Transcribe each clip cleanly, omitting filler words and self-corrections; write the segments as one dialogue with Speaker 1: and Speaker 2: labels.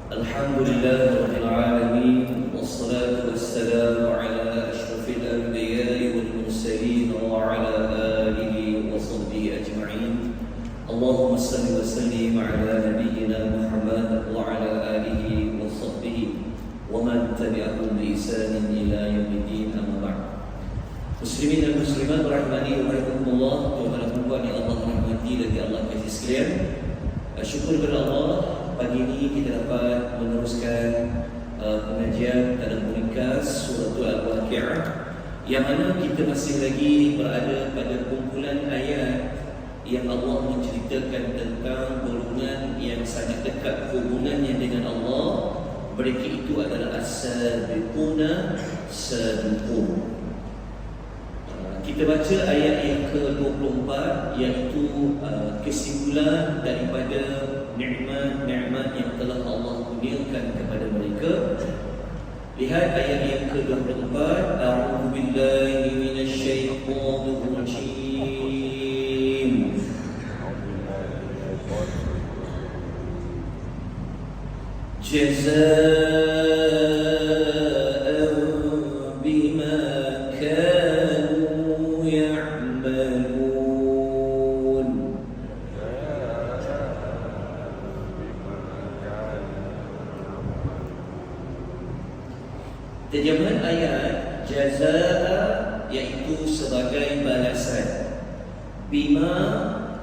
Speaker 1: Alhamdulillah Rabbil Alamin, wassalatu wassalamu ala ashrafil anbiya'i wal mursalin wa ala alihi wa sahbihi ajma'in. Allahumma salli wa sallim ala nabiyyina Muhammad wa ala alihi wa sahbihi wa man tabi'ahum bi ihsanin ila yaumiddin, amma ba'd. Muslimin dan muslimat rahmani wa rahimakumullah, tuan-tuan dan puan yang Allah rahmati dan yang Allah kasih sekalian. Syukur kepada Allah, pagi ini kita dapat meneruskan pengajian tadabbur surah Al-Waqi'ah, yang mana kita masih lagi berada pada kumpulan ayat yang Allah menceritakan tentang golongan yang sangat dekat hubungannya dengan Allah. Mereka itu adalah as-sabiquna sabiqun. Kita baca ayat yang ke-24, iaitu kesimpulan daripada nikmat-nikmat yang telah Allah kurniakan kepada mereka. Lihat ayat yang ke-24. A'udzu billahi minasyaitonir rajim. Jazaa'an bima kanu ya'malun. Terjemahan ayat jazaa iaitu sebagai balasan, bima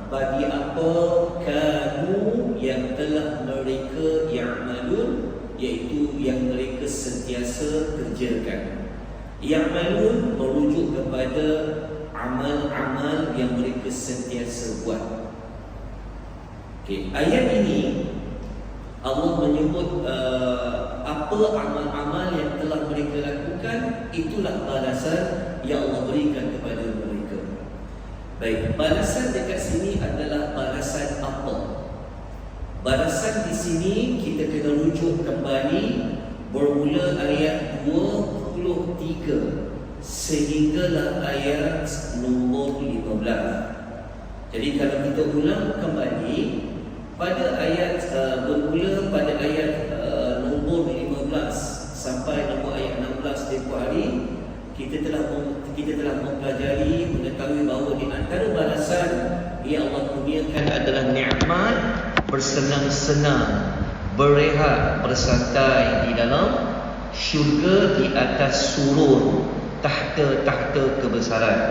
Speaker 1: bagi apa, kanu yang telah mereka ya'malun iaitu yang mereka sentiasa kerjakan. Ya'malun merujuk kepada amal-amal yang mereka sentiasa buat. Ayat ini Allah menyebut apa amal-amal yang telah mereka lakukan, itulah balasan yang Allah berikan kepada mereka. Baik, balasan dekat sini adalah balasan apa? Balasan di sini kita kena rujuk kembali bermula ayat 23 sehinggalah ayat nombor 15. Jadi kalau kita ulang kembali pada ayat bermula pada ayat nombor 15 sampai nombor ayat 16 tempoh hari, kita telah mempelajari, mengetahui bahawa di antara balasan yang Allah kurniakan adalah nikmat bersenang-senang, berehat, bersantai di dalam syurga di atas surur tahta-tahta kebesaran.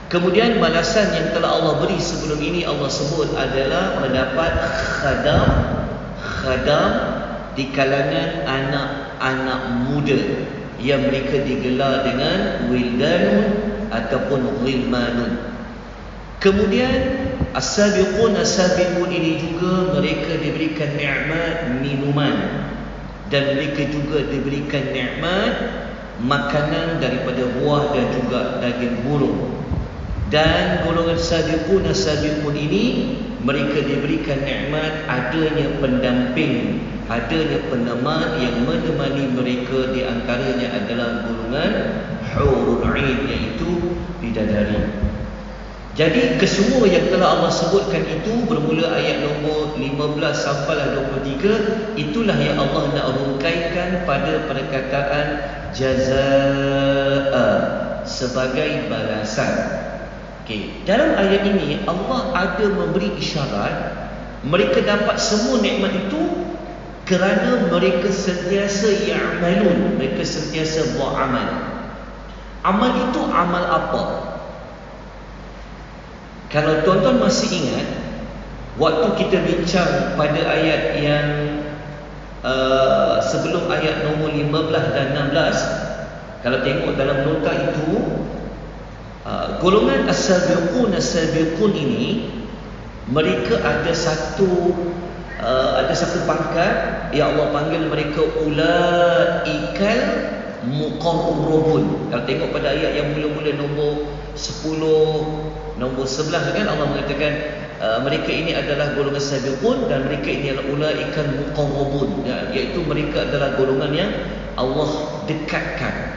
Speaker 1: Kemudian balasan yang telah Allah beri sebelum ini Allah sebut adalah mendapat khadam di kalangan anak-anak muda yang mereka digelar dengan wildanun ataupun ghilmanun. Kemudian as-sabiqun ini juga mereka diberikan nikmat minuman, dan mereka juga diberikan nikmat makanan daripada buah dan juga daging burung. Dan golongan sabiqun ini mereka diberikan nikmat adanya pendamping, adanya peneman yang menemani mereka. Di antaranya adalah golongan hurul 'ain, iaitu bidadari. Jadi kesemua yang telah Allah sebutkan itu bermula ayat nombor 15 sampailah 23, itulah yang Allah nak rungkaikan pada perkataan jazaa sebagai balasan. Dalam ayat ini Allah ada memberi isyarat mereka dapat semua nikmat itu kerana mereka sentiasa ya'malun, mereka sentiasa buat amal. Amal itu amal apa? Kalau tuan-tuan masih ingat, waktu kita bincang pada ayat yang sebelum ayat nombor 15 dan 16, kalau tengok dalam nota itu, golongan as-sabiqun ini mereka ada satu pangkat yang Allah panggil mereka ulaikal muqarrabun. Kalau tengok pada ayat yang mula-mula nombor 10, nombor 11 kan, Allah mengatakan mereka ini adalah golongan sabiqun dan mereka ini adalah ulaikal muqarrabun, iaitu mereka adalah golongan yang Allah dekatkan.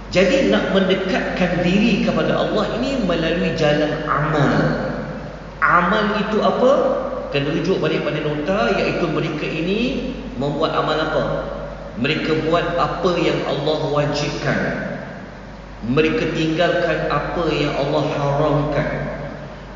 Speaker 1: Jadi nak mendekatkan diri kepada Allah ini melalui jalan amal. Amal itu apa?
Speaker 2: kena rujuk balik pada nota, iaitu mereka ini membuat amal apa? Mereka buat apa yang Allah wajibkan, mereka tinggalkan apa yang Allah haramkan,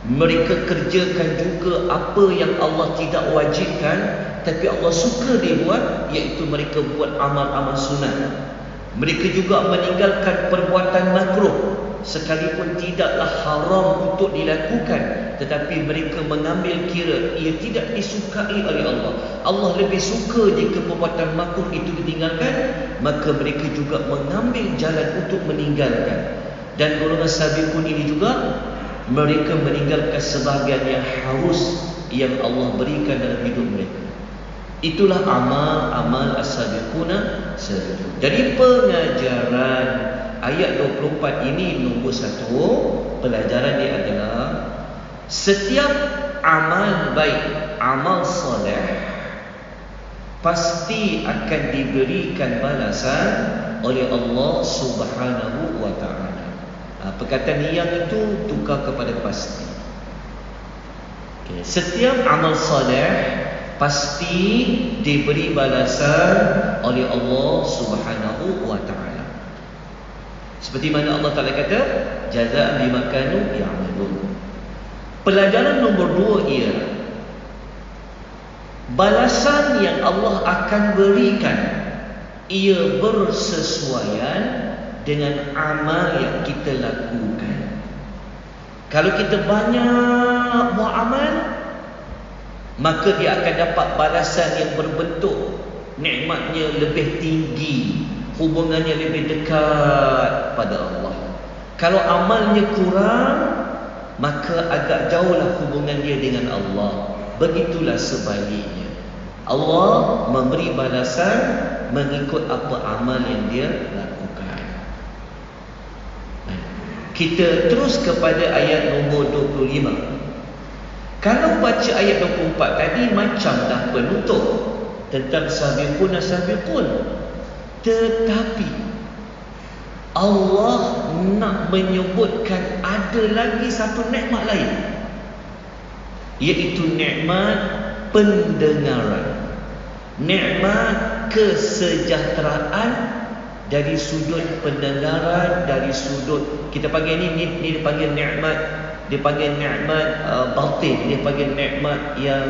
Speaker 2: mereka kerjakan juga apa yang Allah tidak wajibkan tapi Allah suka dia buat, iaitu mereka buat amal-amal sunat. Mereka juga meninggalkan perbuatan makruh sekalipun tidaklah haram untuk dilakukan, tetapi mereka mengambil kira ia tidak disukai oleh Allah. Allah lebih suka jika perbuatan makruh itu ditinggalkan, maka mereka juga mengambil jalan untuk meninggalkan. Dan golongan sabiqun ini juga mereka meninggalkan sebahagian yang harus yang Allah berikan dalam hidup mereka. Itulah amal-amal as-sabiquna sabiqun. Dari pengajaran ayat 24 ini, nombor 1, pelajaran dia adalah setiap amal baik, amal soleh, pasti akan diberikan balasan oleh Allah Subhanahu wa ta'ala. Perkataan yang itu tukar kepada pasti. Setiap amal soleh pasti diberi balasan oleh Allah Subhanahu wa ta'ala. Seperti mana Allah Ta'ala kata, jazaa'an bima kanu ya'malun. Pelajaran nombor 2 ialah balasan yang Allah akan berikan ia bersesuaian dengan amal yang kita lakukan. Kalau kita banyak buat amal, maka dia akan dapat balasan yang berbentuk nikmatnya lebih tinggi, hubungannya lebih dekat pada Allah. Kalau amalnya kurang, maka agak jauhlah hubungan dia dengan Allah. Begitulah sebaliknya, Allah memberi balasan mengikut apa amal yang dia lakukan. Kita terus kepada ayat nombor 25. Kalau baca ayat 24 tadi macam dah penutup tentang sabiqun as-sabiqun, tetapi Allah nak menyebutkan ada lagi satu nikmat lain, iaitu nikmat pendengaran, nikmat kesejahteraan dari sudut pendengaran, dari sudut kita panggil ni dipanggil nikmat. Dia panggil nikmat batin, dia panggil nikmat yang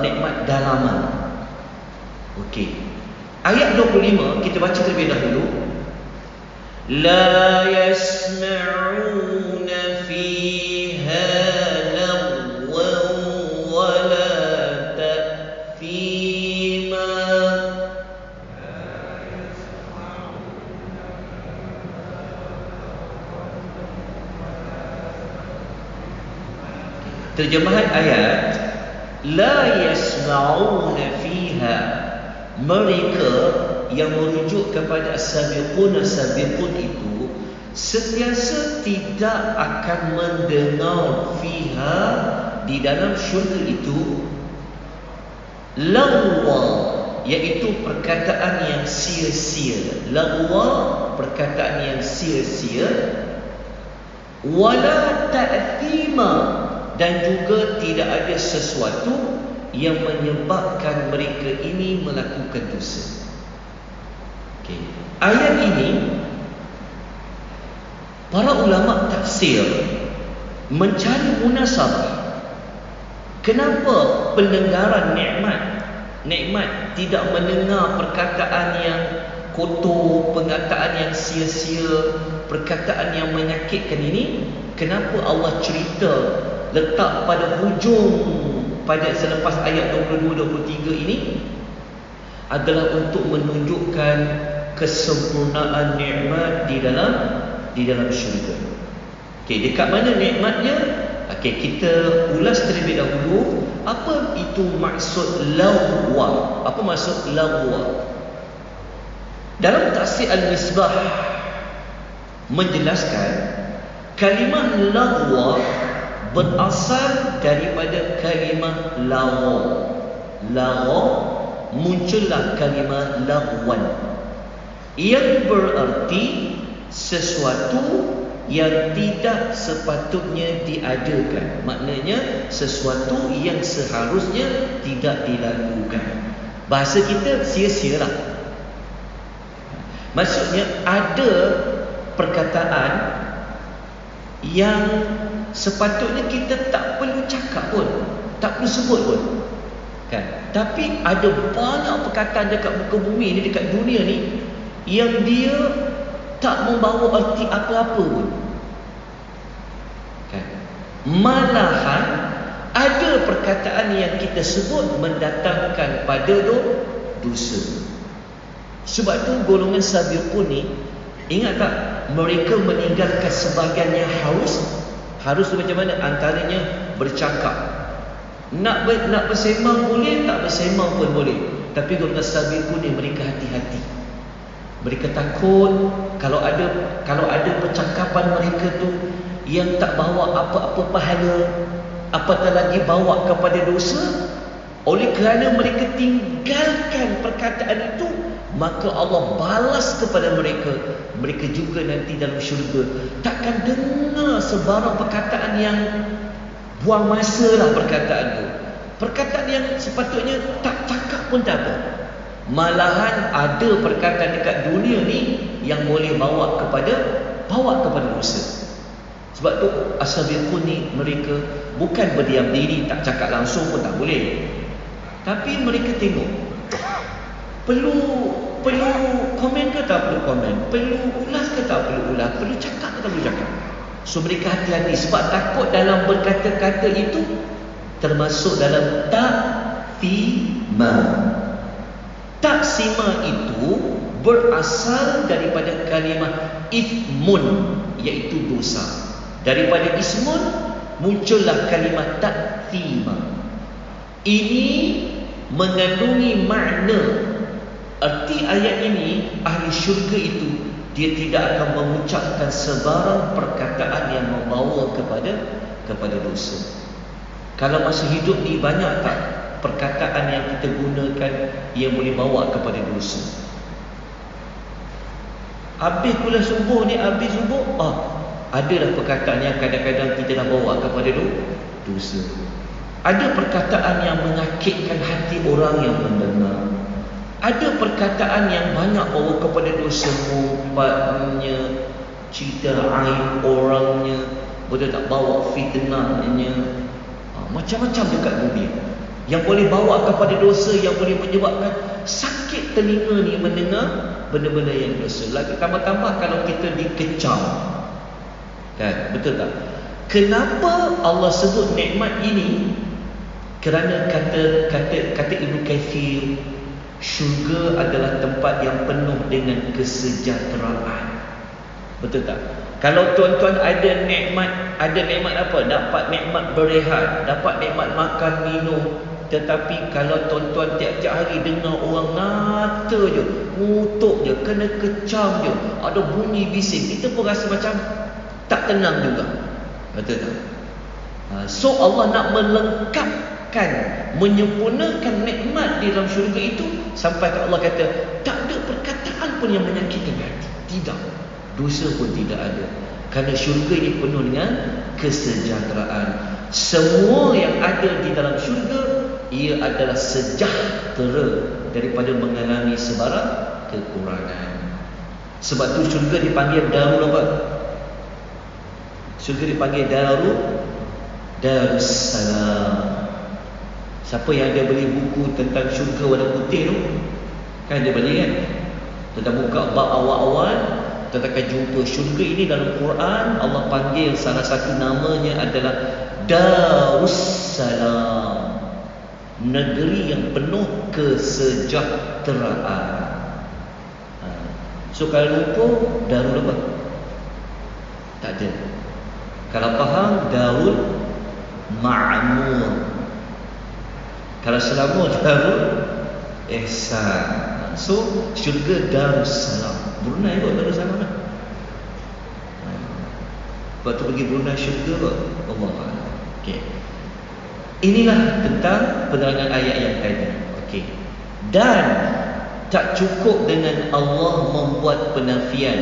Speaker 2: nikmat dalaman. Okey. Ayat 25 kita baca terlebih dahulu. La yasma'una fiha lagwan wala ta'thima. Terjemahan ayat, la yasma'una fiha, mereka yang merujuk kepada as-sabiqun as-sabiqun itu sentiasa tidak akan mendengar fiha, di dalam syurga itu, lagwa, iaitu perkataan yang sia-sia. Lagwa, perkataan yang sia-sia. Wala ta'thima, dan juga tidak ada sesuatu yang menyebabkan mereka ini melakukan dosa. Okay. Ayat ini para ulama tafsir mencari munasabah. Kenapa pendengaran nikmat tidak mendengar perkataan yang kotor, perkataan yang sia-sia, perkataan yang menyakitkan ini? Kenapa Allah cerita letak pada hujung pada selepas ayat 22-23 ini adalah untuk menunjukkan kesempurnaan nikmat di dalam syurga. Okey, dekat mana nikmatnya? Okey, kita ulas terlebih dahulu apa itu maksud lagwa. Apa maksud lagwa? Dalam tafsir Al-Misbah menjelaskan kalimah lagwa berasal daripada kalimah lagha. Lagha, muncullah kalimah lagwan, yang berarti sesuatu yang tidak sepatutnya diadakan. Maknanya sesuatu yang seharusnya tidak dilakukan. Bahasa kita sia-sialah. Maksudnya ada perkataan yang sepatutnya kita tak perlu cakap pun, tak perlu sebut pun, kan? Tapi ada banyak perkataan dekat muka bumi ni, dekat dunia ni, yang dia tak membawa arti apa-apa pun, kan? Malahan ada perkataan yang kita sebut mendatangkan pada dosa. Sebab tu golongan sabiqun ni, ingat tak, mereka meninggalkan sebahagian yang harus tu macam mana? Antaranya bercakap. Nak bersemang boleh, tak bersemang pun boleh. Tapi golongan sabiqun ni mereka hati-hati. Mereka takut kalau ada percakapan mereka tu yang tak bawa apa-apa pahala, apatah lagi bawa kepada dosa. Oleh kerana mereka tinggalkan perkataan itu, maka Allah balas kepada mereka. Mereka juga nanti dalam syurga takkan dengar sebarang perkataan yang buang masa lah perkataan tu. Perkataan yang sepatutnya tak cakap pun tak apa. Malahan ada perkataan dekat dunia ni yang boleh bawa kepada dosa. Sebab tu as-sabiqun ni mereka bukan berdiam diri, tak cakap langsung pun tak boleh. Tapi mereka tengok, perlu komen ke tak perlu komen, perlu ulas ke tak perlu ulas, perlu cakap ke tak perlu cakap. So mereka hati-hati sebab takut dalam berkata-kata itu termasuk dalam taksima. Taksima itu berasal daripada kalimah ithmun, iaitu dosa. Daripada ismun muncullah kalimah taksima. Ini mengandungi makna. Arti ayat ini, ahli syurga itu dia tidak akan mengucapkan sebarang perkataan yang membawa kepada dosa. Kalau masa hidup ni banyak tak perkataan yang kita gunakan yang boleh bawa kepada dosa? Habis kuliah subuh ni, habis subuh, adalah perkataan yang kadang-kadang kita dah bawa kepada dosa. Ada perkataan yang menyakitkan hati orang yang mendengar. Ada perkataan yang banyak bawa kepada dosa, umpamanya cerita aib orangnya, betul tak, bawa fitnahnya, macam-macam dekat dunia yang boleh bawa kepada dosa, yang boleh menyebabkan sakit telinga ni mendengar benda-benda yang dosa. Lagi tambah-tambah kalau kita dikecam, kan, betul tak? Kenapa Allah sebut nikmat ini? Kerana kata Ibnu Katsir, syurga adalah tempat yang penuh dengan kesejahteraan. Betul tak? Kalau tuan-tuan ada nikmat apa? Dapat nikmat berehat, dapat nikmat makan minum. Tetapi kalau tuan-tuan tiap-tiap hari dengar orang ngata je, ngutuk je, kena kecam je, ada bunyi bising, kita pun rasa macam tak tenang juga. Betul tak? So Allah nak melengkapkan, menyempurnakan nikmat di dalam syurga itu, sampai Allah kata tak ada perkataan pun yang menyakitkan hati. Tidak. Dosa pun tidak ada. Kerana syurga ini penuh dengan kesejahteraan. Semua yang ada di dalam syurga, ia adalah sejahtera daripada mengalami sebarang kekurangan. Sebab tu syurga dipanggil Darul apa? Syurga dipanggil Darussalam. Siapa yang ada beli buku tentang syurga warna putih tu, kan dia beli kan? Kita buka bab awal-awal, kita akan jumpa syurga ini dalam Quran. Allah panggil salah satu namanya adalah Darussalam, negeri yang penuh kesejahteraan. So kalau lupa, Darul apa? Tak ada. Kalau faham, Darul Ma'mur. Kalau selama Darul Ihsan. So syurga Darussalam. Brunei kot Darussalam lah. Lepas tu pergi Brunei syurga kot. Allah. Okay. Inilah tentang penerangan ayat yang tadi. Okay. Dan tak cukup dengan Allah membuat penafian,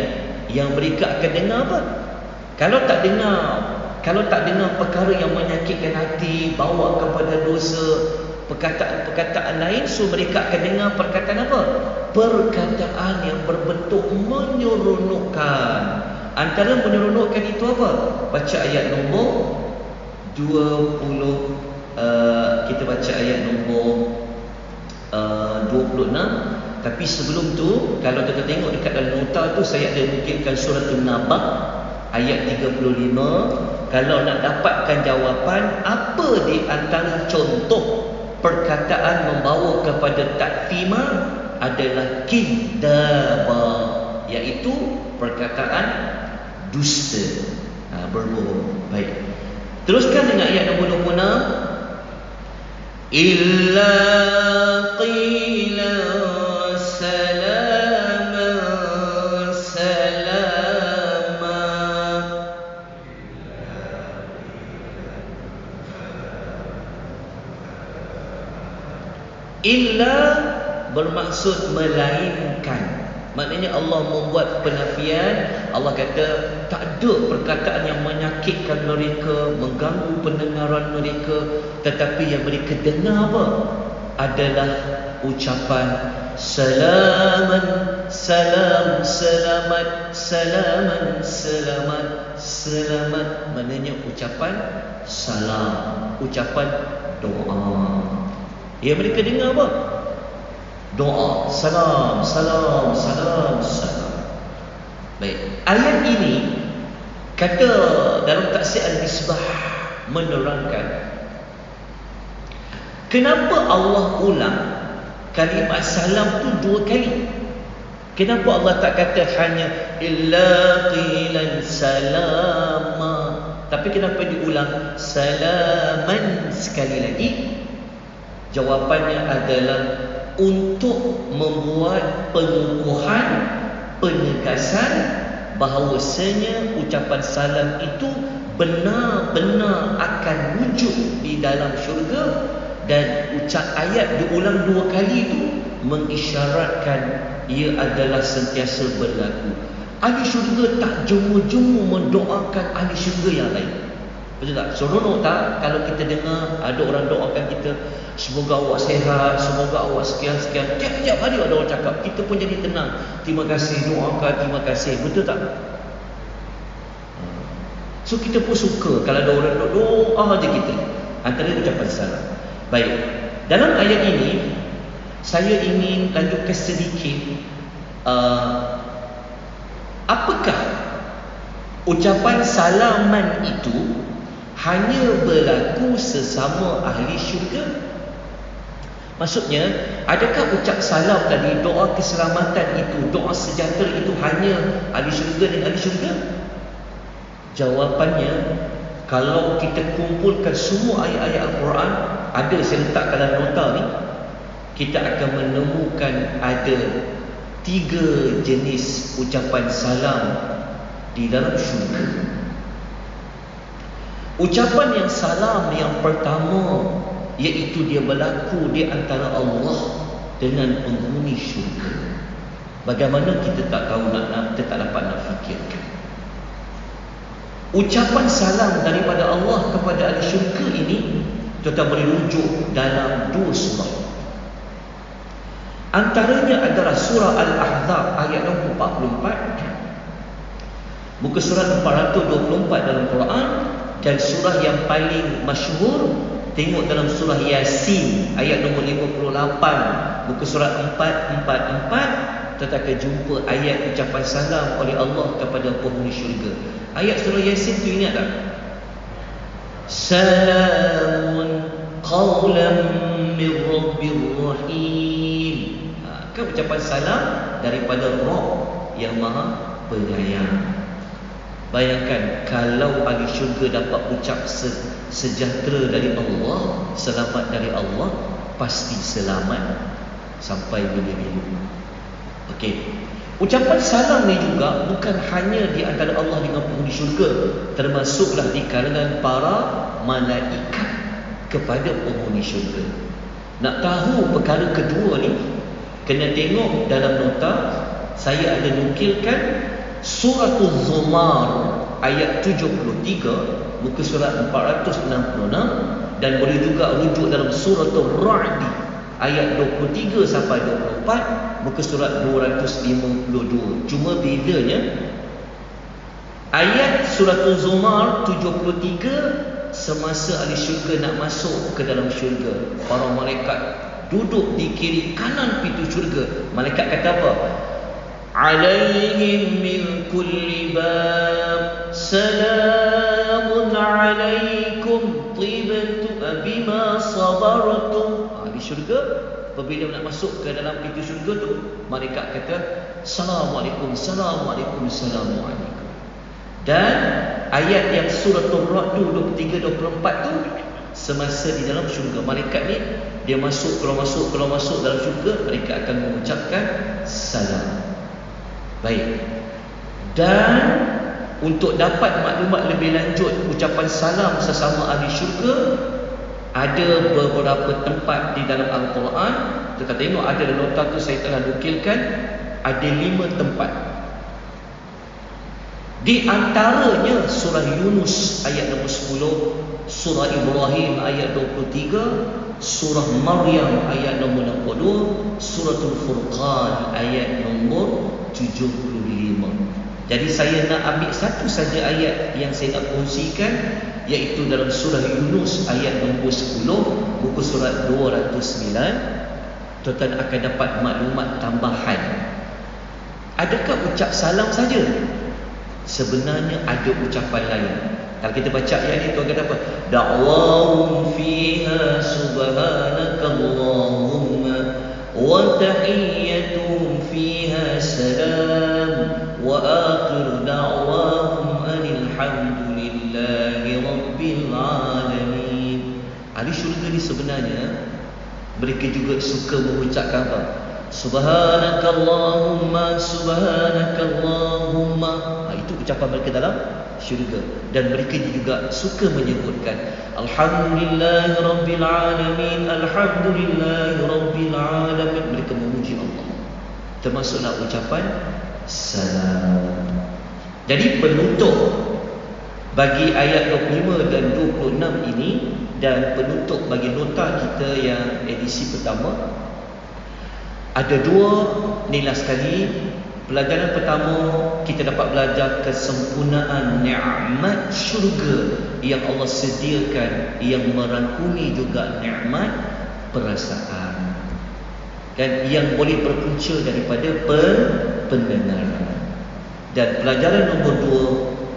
Speaker 2: yang mereka akan dengar apa? Kalau tak dengar perkara yang menyakitkan hati, bawa kepada dosa, perkataan-perkataan lain, so mereka akan dengar perkataan apa? Perkataan yang berbentuk menyeronokkan. Antara menyeronokkan itu apa? Baca ayat nombor 20, kita baca ayat nombor 26. Tapi sebelum tu, kalau kita tengok dekat dalam nota tu, saya ada nukilkan surah An-Naba ayat 35. Kalau nak dapatkan jawapan, apa di antara contoh perkataan membawa kepada takfima adalah kidaba, iaitu perkataan dusta, berbohong. Baik, teruskan dengan ayat nombor 26. Illa qila salaman salama. Illa bermaksud melainkan. Maknanya Allah membuat penafian. Allah kata tak ada perkataan yang menyakitkan mereka, mengganggu pendengaran mereka, tetapi yang mereka dengar apa? Adalah ucapan salaman, salam, selamat, salaman, selamat, selamat. Maknanya ucapan salam, ucapan doa. Ya, mereka dengar apa? Doa, salam, salam, salam, salam. Baik, ayat ini kata dalam tafsir Al-Misbah menerangkan kenapa Allah ulang kalimat salam tu 2 kali. Kenapa Allah tak kata hanya illa qilan salama, tapi kenapa diulang salaman sekali lagi? Jawapannya adalah untuk membuat pengukuhan, penegasan bahawasanya ucapan salam itu benar-benar akan wujud di dalam syurga. Dan ayat diulang 2 kali itu mengisyaratkan ia adalah sentiasa berlaku. Ahli syurga tak jemu-jemu mendoakan ahli syurga yang lain. Betul tak? Seronok tak kalau kita dengar ada orang doakan kita, semoga awak sihat, semoga awak sekian-sekian. Tiap-tiap hari ada orang cakap, kita pun jadi tenang. Terima kasih, doakan, terima kasih. Betul tak? So kita pun suka kalau ada orang doa je kita. Antara ucapan salam. Baik, dalam ayat ini saya ingin lanjutkan sedikit. Apakah ucapan salaman itu hanya berlaku sesama ahli syurga? Maksudnya, adakah ucap salam tadi, doa keselamatan itu, doa sejahtera itu hanya ahli syurga dan ahli syurga? Jawapannya, kalau kita kumpulkan semua ayat-ayat Al-Quran, ada saya letak dalam nota ni, kita akan menemukan ada 3 jenis ucapan salam di dalam syurga. Ucapan yang salam yang pertama, iaitu dia berlaku di antara Allah dengan penghuni syurga. Bagaimana kita tak tahu, kita tak dapat nak fikirkan. Ucapan salam daripada Allah kepada ahli syurga ini kita boleh rujuk dalam 2 surah. Antaranya adalah surah Al-Ahzab ayat nombor 44, muka surat 424 dalam Quran. Dan surah yang paling masyhur, tengok dalam surah Yasin ayat nombor 58, muka surat 444, kita akan jumpa ayat ucapan salam oleh Allah kepada penghuni syurga. Ayat surah Yasin tu ingat tak? Salamun qawlan min rabbir rahim. Kan ucapan salam daripada Rabb yang Maha Penyayang. Bayangkan kalau ahli syurga dapat ucap sejahtera dari Allah, selamat dari Allah, pasti selamat sampai bila-bila. Okey. Ucapan salam ni juga bukan hanya di antara Allah dengan penghuni syurga, termasuklah di kalangan para malaikat kepada penghuni syurga. Nak tahu perkara kedua ni, kena tengok dalam nota. Saya ada nukilkan Suratul Zumar ayat 73, muka surat 466, dan boleh juga rujuk dalam surah Ar-Ra'd ayat 23 sampai 24, muka surat 252. Cuma bedanya ayat surah Az-Zumar 73, semasa ahli syurga nak masuk ke dalam syurga, para malaikat duduk di kiri kanan pintu syurga. Malaikat kata apa? Alaihim min kulli bab salamun alaikum tibtu bima sabartum. Ahli syurga apabila nak masuk ke dalam pintu syurga tu, malaikat kata assalamualaikum, assalamualaikum, assalamualaikum. Dan ayat yang surah Ar-Ra'd 23-24 tu, semasa di dalam syurga, malaikat ni dia masuk, kalau masuk dalam syurga, mereka akan mengucapkan salam. Baik. Dan untuk dapat maklumat lebih lanjut ucapan salam sesama ahli syurga, ada beberapa tempat di dalam Al-Quran. Kita tengok ada nota tu, saya telah nukilkan, ada 5 tempat. Di antaranya surah Yunus ayat nombor 10, surah Ibrahim ayat 23, surah Maryam ayat nombor 62, suratul Furqan ayat nombor 75. Jadi saya nak ambil satu saja ayat yang saya nak kongsikan, iaitu dalam surah Yunus ayat nombor 10, muka surat 209. Tuan-tuan akan dapat maklumat tambahan. Adakah ucap salam saja? Sebenarnya ada ucapan lain. Kalau kita baca ayat ni, tuan kata apa? Da'wahum fiha subhanakallahumma wa tahiyyatuhum fiha salam wa akhiru da'wahum alhamdulillahi rabbil alamin. Ahli syurga ni sebenarnya mereka juga suka mengucapkan apa? Subhanakallahumma, subhanakallahumma. Itu ucapan mereka dalam syurga. Dan mereka juga suka menyebutkan alhamdulillahi rabbil alamin, alhamdulillahi rabbil alamin. Mereka memuji Allah, termasuklah ucapan salam. Jadi penutup bagi ayat 25 dan 26 ini, dan penutup bagi nota kita yang edisi pertama, ada 2 nilai sekali. Pelajaran pertama, kita dapat belajar kesempurnaan nikmat syurga yang Allah sediakan, yang merangkumi juga nikmat perasaan, dan yang boleh berpunca daripada pendengaran. Dan pelajaran nombor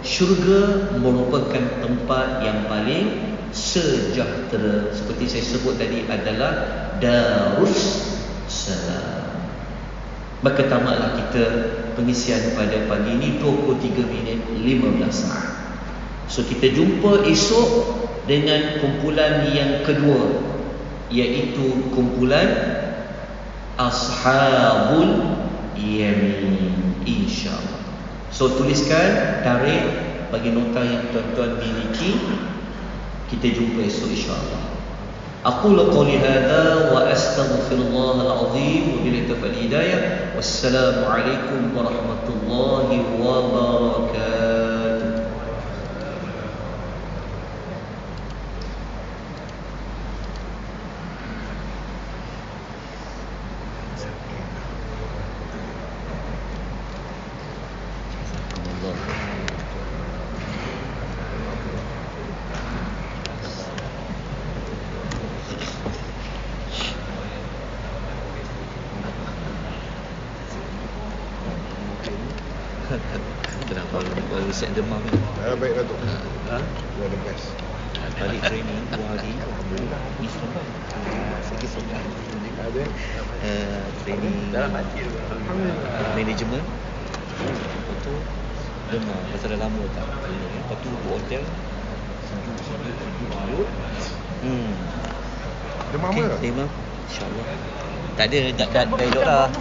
Speaker 2: 2, syurga merupakan tempat yang paling sejahtera. Seperti saya sebut tadi, adalah Darus Salam. Maka tamatlah kita pengisian pada pagi ini 23 minit 15 saat. So kita jumpa esok dengan kumpulan yang kedua, iaitu kumpulan Ashabul Yamin, insya-Allah. So tuliskan tarikh bagi nota yang tuan-tuan miliki. Kita jumpa esok insya-Allah. أقول قولي هذا وأستغفر الله العظيم وبالله الهداية والسلام عليكم ورحمة الله وبركاته.
Speaker 3: Kenapa baru set demam ni?
Speaker 4: Baik Datuk.
Speaker 3: Ha?
Speaker 4: You are the best.
Speaker 3: Balik training 2 hari. Ni sempat. Sikit sempat.
Speaker 4: Ada?
Speaker 3: Training management. Lepas tu demam. Pasal dah lama tak. Lepas tu hotel. Sejuk.
Speaker 4: Demam
Speaker 3: Okay,
Speaker 4: ke?
Speaker 3: demam. InsyaAllah. Tak ada. Tak elok lah.